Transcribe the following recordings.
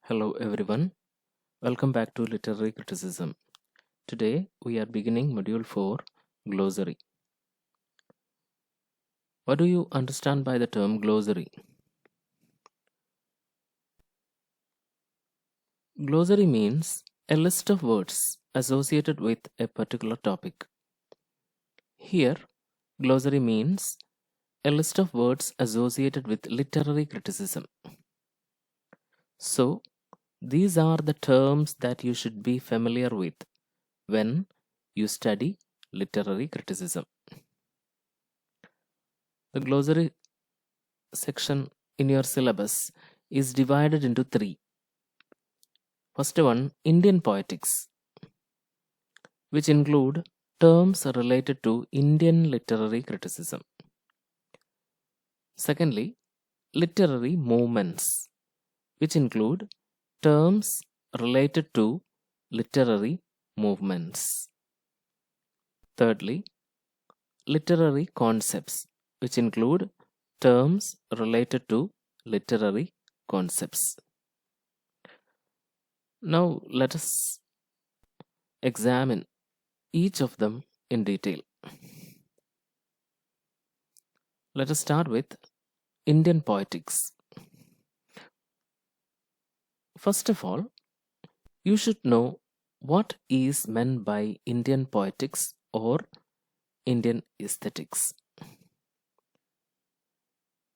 Hello everyone, welcome back to Literary Criticism. Today we are beginning Module 4, Glossary. What do you understand by the term glossary? Glossary means a list of words associated with a particular topic. Here, glossary means a list of words associated with literary criticism. So, these are the terms that you should be familiar with when you study literary criticism. The glossary section in your syllabus is divided into three. First one, Indian Poetics, which include terms related to Indian literary criticism. Secondly, Literary Movements, which include terms related to literary movements. Thirdly, Literary Concepts, which include terms related to literary concepts. Now let us examine each of them in detail. Let us start with Indian Poetics. First of all, you should know what is meant by Indian Poetics or Indian Aesthetics.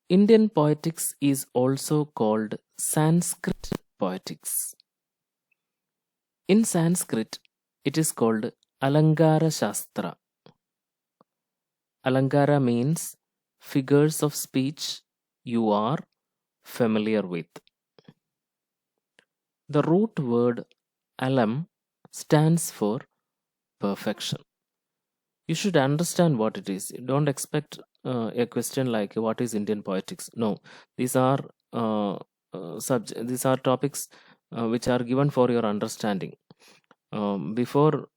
Indian Poetics is also called Sanskrit Poetics. In Sanskrit, it is called Alankara Shastra. Alankara means figures of speech you are familiar with. The root word alam stands for perfection. You should understand what it is. Don't expect a question like what is Indian Poetics. No, these are these are topics which are given for your understanding. Before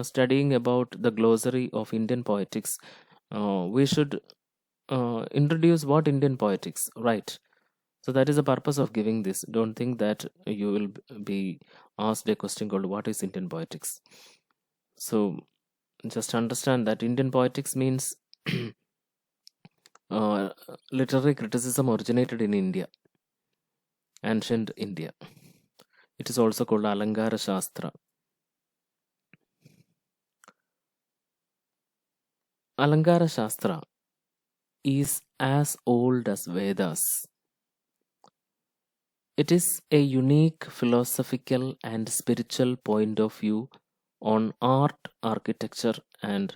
studying about the glossary of Indian Poetics, we should introduce what Indian Poetics, right? So that is the purpose of giving this. Don't think that you will be asked a question called what is Indian Poetics. So just understand that Indian Poetics means literary criticism originated in India, ancient India. It is also called Alankara Shastra. Alankara Shastra is as old as Vedas. It is a unique philosophical and spiritual point of view on art, architecture, and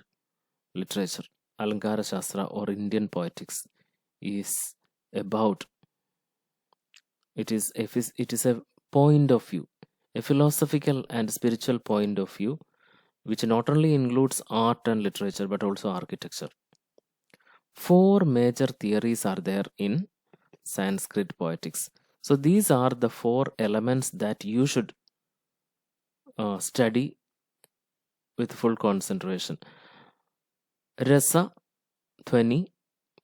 literature. Alankara Shastra or Indian Poetics is about. It is a point of view, a philosophical and spiritual point of view, which not only includes art and literature but also architecture. Four major theories are there in Sanskrit Poetics. So these are the four elements that you should study with full concentration. Rasa, Dhvani,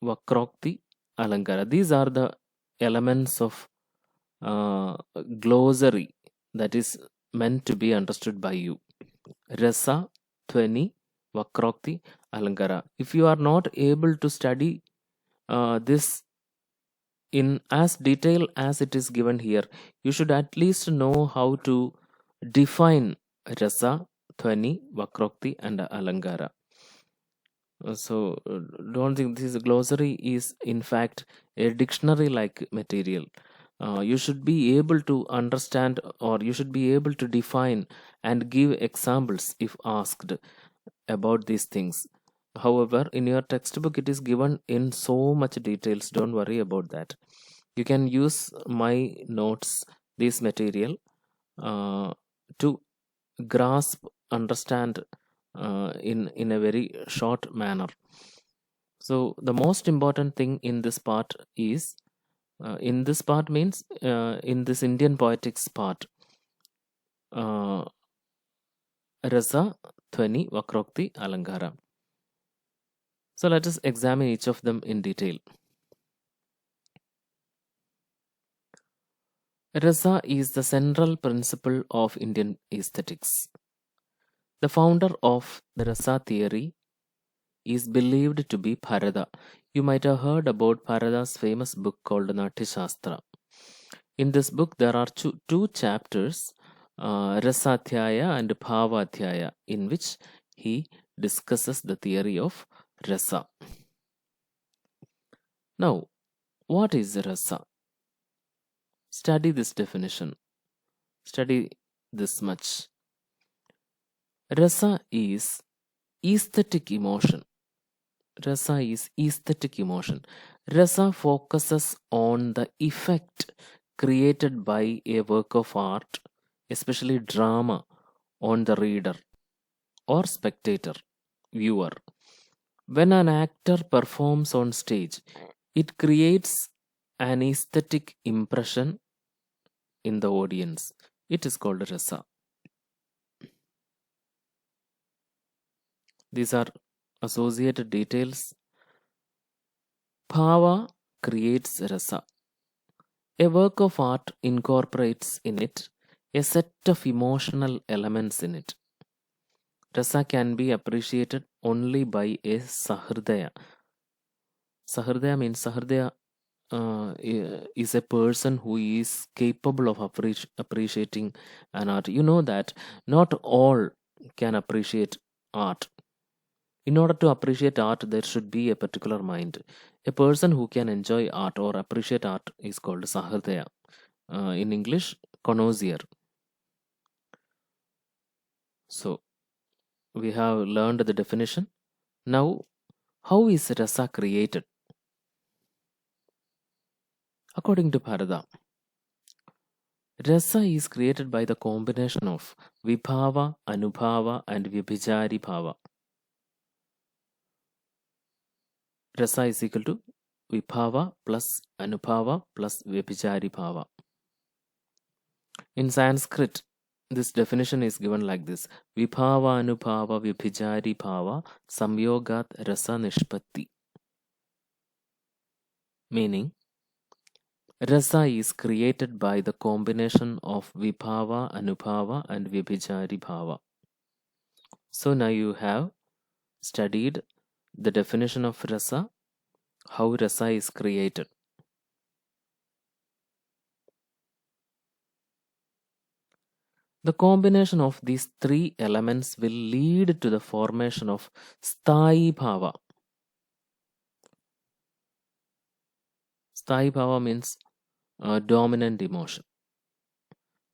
Vakrokti, Alankara. These are the elements of glossary that is meant to be understood by you. Rasa, Dhvani, Vakrokti, Alankara. If you are not able to study this in as detail as it is given here, you should at least know how to define Rasa, Dhvani, Vakrokti, and Alankara. So don't think this glossary is in fact a dictionary like material. You should be able to understand, or you should be able to define and give examples if asked about these things. However, in your textbook it is given in so much details. Don't worry about that. You can use my notes, this material, to grasp, understand in a very short manner. So the most important thing in this part is in this part means in this Indian Poetics part, Rasa, Dhvani, Vakrokti, Alankara. So let us examine each of them in detail. Rasa is the central principle of Indian aesthetics. The founder of the Rasa theory is believed to be Bharata. You might have heard about Bharata's famous book called Natya Shastra. In this book, there are two chapters, Rasathyaya and Bhavadhyaya, in which he discusses the theory of Rasa. Now, what is Rasa? Study this definition. Study this much. Rasa is aesthetic emotion. Rasa is aesthetic emotion. Rasa focuses on the effect created by a work of art, especially drama, on the reader or spectator, viewer. When an actor performs on stage, it creates an aesthetic impression in the audience. It is called rasa. These are associated details. Bhava creates rasa. A work of art incorporates in it a set of emotional elements in it. Rasa can be appreciated only by a sahridaya. Sahridaya means sahridaya is a person who is capable of appreciating an art. You know that not all can appreciate art. In order to appreciate art, there should be a particular mind. A person who can enjoy art or appreciate art is called sahridaya. In English, connoisseur. So, we have learned the definition. Now, how is rasa created? According to Bharata, rasa is created by the combination of vibhava, anubhava, and vibhijari bhava. Rasa is equal to vibhava plus anubhava plus vibhijari bhava. In Sanskrit, this definition is given like this: vibhava, anubhava, vibhijari bhava, samyogat rasa nishpatti. Meaning, rasa is created by the combination of vibhava, anubhava, and vibhijari bhava. So now you have studied the definition of rasa, how rasa is created. The combination of these three elements will lead to the formation of sthayi bhava. Sthayi bhava means dominant emotion.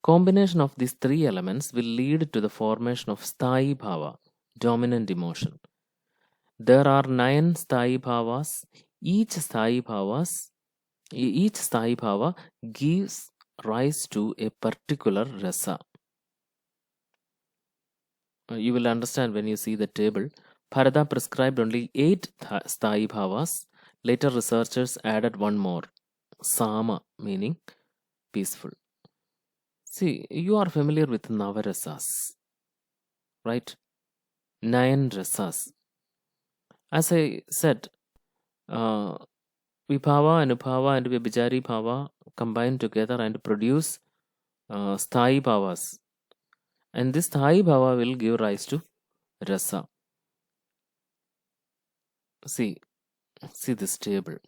Combination of these three elements will lead to the formation of sthayi bhava, dominant emotion. There are 9 sthayi bhavas. Each sthayi bhava gives rise to a particular rasa. You will understand when you see the table. Bharata prescribed only 8 sthayi bhavas. Later researchers added one more, sama, meaning peaceful. See, you are familiar with Navarasas, right? 9 rasas. As I said, uh, Vibhava, Anubhava, and Vibhijari Bhava combine together and produce Sthayi Bhavas. And this Sthayi Bhava will give rise to Rasa. See this table.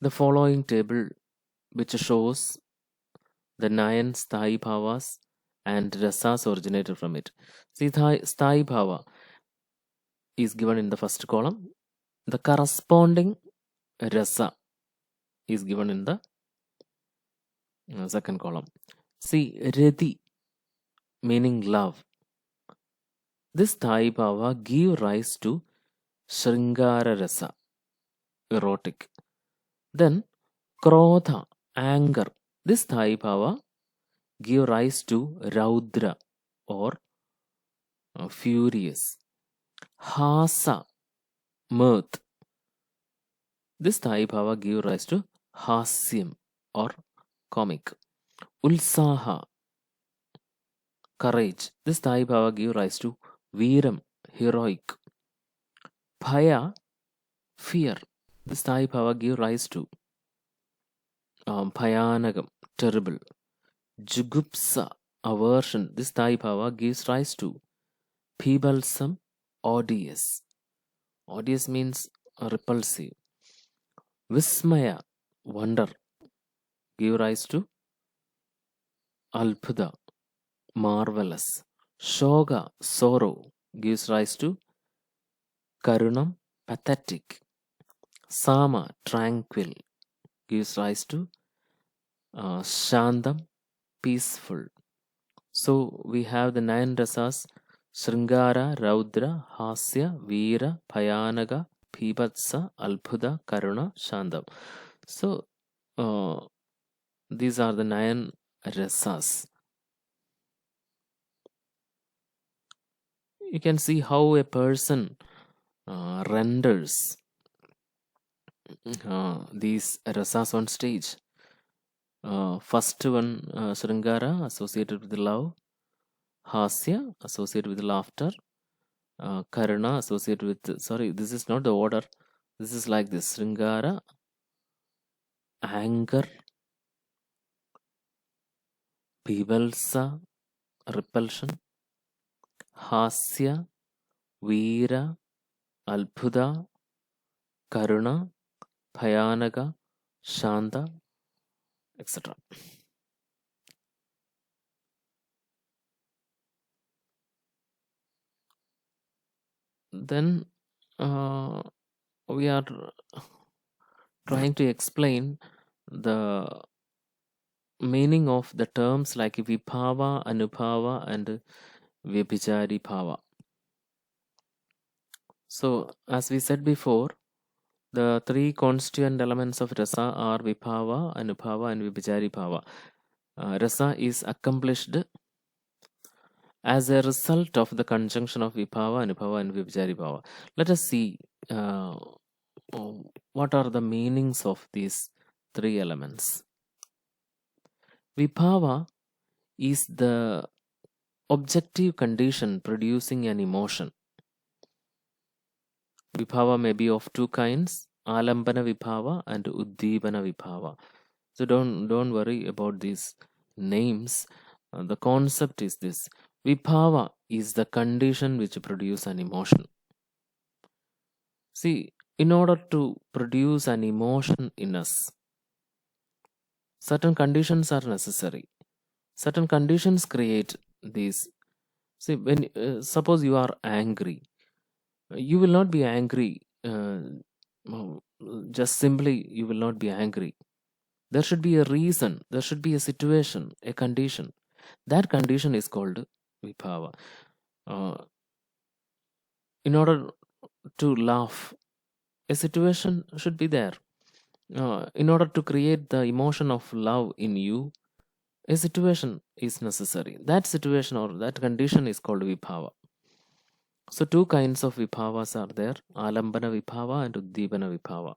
The following table, which shows the 9 Sthayi Bhavas and Rasas originated from it. See, Sthayi Bhava is given in the first column. The corresponding Rasa is given in the second column. See, Reti, meaning love. This Sthayi Bhava give rise to Shringara Rasa, erotic. Then, Krodha, anger. This Sthayi Bhava give rise to Raudra or furious. Hasa, mirth. This Sthayi Bhava give rise to Hasyam or comic. Ulsaha, courage. This Sthayi Bhava give rise to Veeram, heroic. Bhaya, fear. This Sthayi Bhava give rise to Bhayanagam, terrible. Jugupsa, aversion. This Thai bhava gives rise to Pibalsam, odious. Odious means repulsive. Vismaya, wonder, give rise to Alphuda, marvelous. Shoga, sorrow, gives rise to Karunam, pathetic. Sama, tranquil, gives rise to Shandam, peaceful. So we have the 9 rasas: Sringara, Raudra, Hasya, Veera, Bhayanaga, Bhibatsa, Alphuda, Karuna, Shandam. So these are the 9 rasas. You can see how a person renders these rasas on stage. First one, Sringara, associated with love. Hasya, associated with laughter. Karuna, associated with, sorry, this is not the order. This is like this: Sringara, anger, Bibalsa, repulsion, Hasya, Veera, Alphuda, Karuna, Bhayanaga, Shanta, etc. Then we are trying to explain the meaning of the terms like Vibhava, Anupawa, and Vyabhichari Bhava. So, as we said before, the 3 constituent elements of rasa are Vibhava, Anupawa, and Vyabhichari Bhava. Rasa is accomplished as a result of the conjunction of Vibhava, Anupawa, and Vyabhichari Bhava. Let us see what are the meanings of these 3 elements. Vibhava is the objective condition producing an emotion. Vibhava may be of 2 kinds: Alambana Vibhava and Uddipana Vibhava. So don't worry about these names. The concept is this: Vibhava is the condition which produces an emotion. See, in order to produce an emotion in us, certain conditions are necessary. Certain conditions create these. See, when suppose you are angry, you will not be angry just simply. You will not be angry. There should be a reason. There should be a situation, a condition. That condition is called Vibhava. In order to laugh, a situation should be there. In order to create the emotion of love in you, a situation is necessary. That situation or that condition is called Vibhava. So 2 kinds of Vibhavas are there: Alambana Vibhava and Uddipana Vibhava.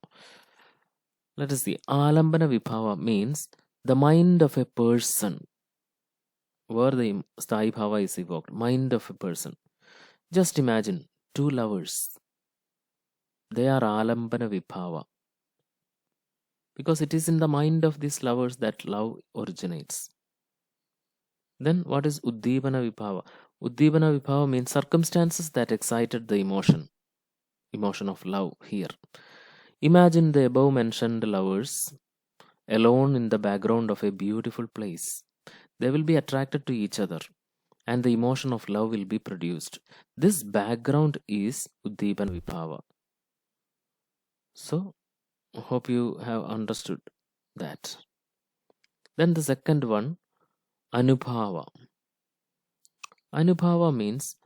Let us see. Alambana Vibhava means the mind of a person, where the Sthai Bhava is evoked. Mind of a person. Just imagine 2 lovers. They are Alambana Vibhava. Because it is in the mind of these lovers that love originates. Then what is Uddipana Vibhava? Uddipana Vibhava means circumstances that excited the emotion of love here. Imagine the above mentioned lovers alone in the background of a beautiful place. They will be attracted to each other and the emotion of love will be produced. This background is Uddipana Vibhava. So, hope you have understood that. Then the second one, Anupawa. Anupawa means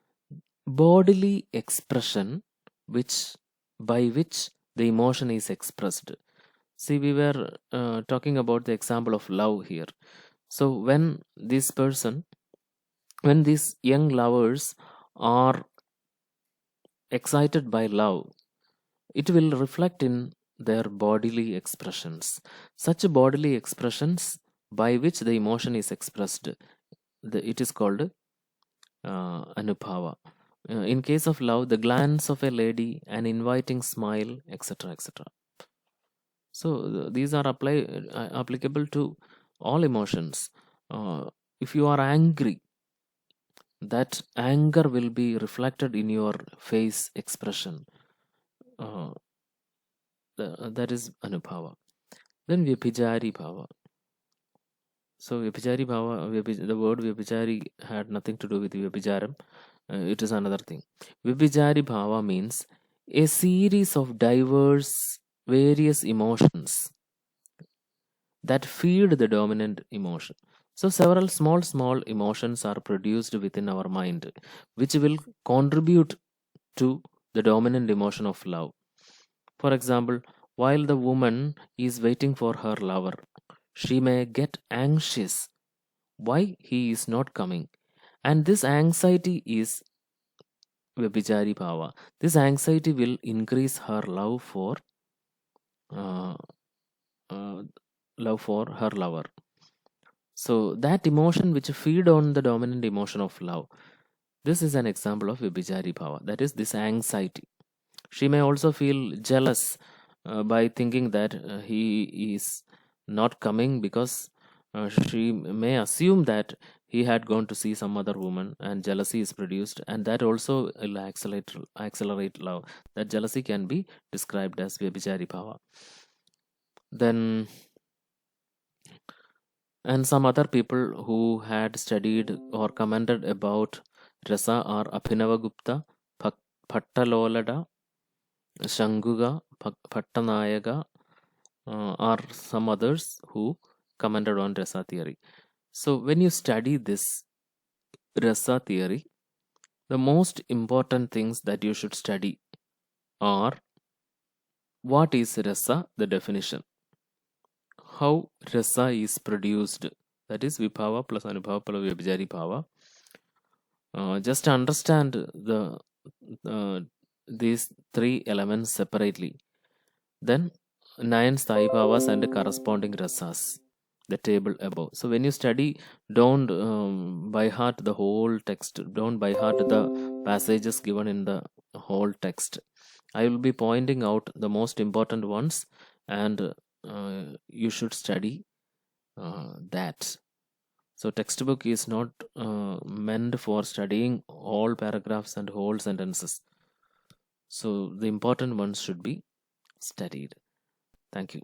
bodily expression by which the emotion is expressed. See, we were talking about the example of love here. So when these young lovers are excited by love, it will reflect in their bodily expressions. Such bodily expressions by which the emotion is expressed, it is called Anupawa. In case of love, the glance of a lady, an inviting smile, etc., etc. So these are applicable to all emotions. If you are angry, that anger will be reflected in your face expression. Uh, that is Anupawa. Then Vyabhijari Bhava. So Vyabhijari Bhava, the word Vyabhijari had nothing to do with Vyabhijaram. It is another thing. Vyabhijari Bhava means a series of diverse, various emotions that feed the dominant emotion. So several small emotions are produced within our mind, which will contribute to the dominant emotion of love. For example, while the woman is waiting for her lover, she may get anxious why he is not coming. And this anxiety is Vyabhichari Bhava. This anxiety will increase her uh, uh, love for her lover. So that emotion which feed on the dominant emotion of love. This is an example of Vyabhichari Bhava. That is this anxiety. She may also feel jealous by thinking that he is not coming because she may assume that he had gone to see some other woman and jealousy is produced, and that also will accelerate love. That jealousy can be described as Vyabhichari Bhava. Then, and some other people who had studied or commented about Rasa are Abhinava Gupta, Pattalolada, Shanguga, Pattanayaga, or some others who commented on Rasa theory. So, when you study this Rasa theory, the most important things that you should study are what is Rasa, the definition, how Rasa is produced, that is Vibhava plus Anubhava plus Vyabhijari Bhava. Just understand uh, these three elements separately. Then 9 Sthayi and corresponding rasas, the table above. So when you study, don't by heart the whole text. Don't by heart the passages given in the whole text. I will be pointing out the most important ones, and you should study that. So textbook is not meant for studying all paragraphs and whole sentences. So the important ones should be studied. Thank you.